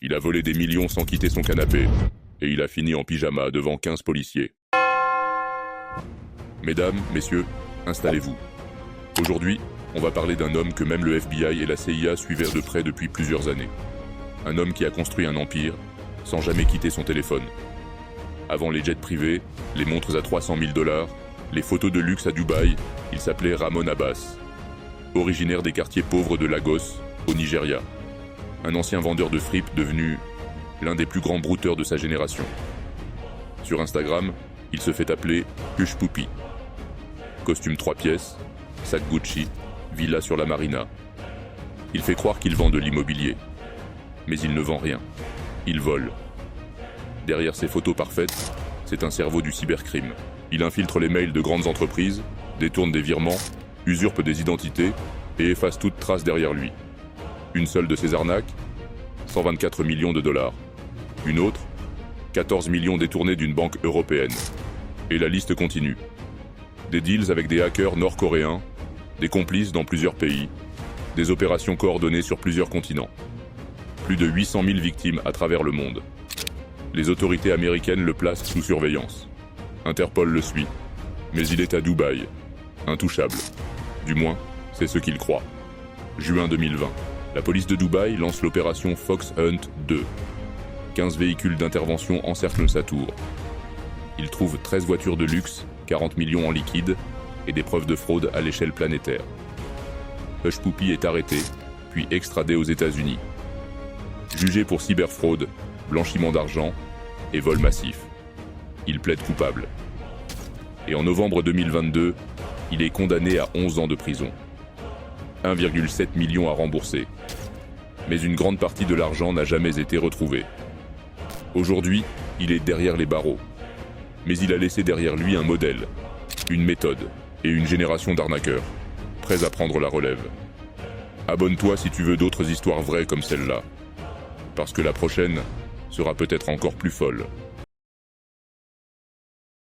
Il a volé des millions sans quitter son canapé. Et il a fini en pyjama devant 15 policiers. Mesdames, messieurs, installez-vous. Aujourd'hui, on va parler d'un homme que même le FBI et la CIA suivaient de près depuis plusieurs années. Un homme qui a construit un empire sans jamais quitter son téléphone. Avant les jets privés, les montres à 300 000 $, les photos de luxe à Dubaï, il s'appelait Ramon Abbas. Originaire des quartiers pauvres de Lagos, au Nigeria. Un ancien vendeur de fripes devenu l'un des plus grands brouteurs de sa génération. Sur Instagram, il se fait appeler Hush Puppy. Costume 3 pièces, sac Gucci, villa sur la marina. Il fait croire qu'il vend de l'immobilier. Mais il ne vend rien. Il vole. Derrière ces photos parfaites, c'est un cerveau du cybercrime. Il infiltre les mails de grandes entreprises, détourne des virements, usurpe des identités et efface toute trace derrière lui. Une seule de ces arnaques, 124 millions de $. Une autre, 14 millions détournés d'une banque européenne. Et la liste continue. Des deals avec des hackers nord-coréens, des complices dans plusieurs pays, des opérations coordonnées sur plusieurs continents. Plus de 800 000 victimes à travers le monde. Les autorités américaines le placent sous surveillance. Interpol le suit. Mais il est à Dubaï. Intouchable. Du moins, c'est ce qu'il croit. Juin 2020. La police de Dubaï lance l'opération Fox Hunt 2. 15 véhicules d'intervention encerclent sa tour. Ils trouvent 13 voitures de luxe, 40 millions en liquide et des preuves de fraude à l'échelle planétaire. Hush Puppy est arrêté, puis extradé aux États-Unis. Jugé pour cyberfraude, blanchiment d'argent et vol massif. Il plaide coupable. Et en novembre 2022, il est condamné à 11 ans de prison. 1,7 million à rembourser. Mais une grande partie de l'argent n'a jamais été retrouvée. Aujourd'hui, il est derrière les barreaux. Mais il a laissé derrière lui un modèle, une méthode et une génération d'arnaqueurs, prêts à prendre la relève. Abonne-toi si tu veux d'autres histoires vraies comme celle-là. Parce que la prochaine sera peut-être encore plus folle.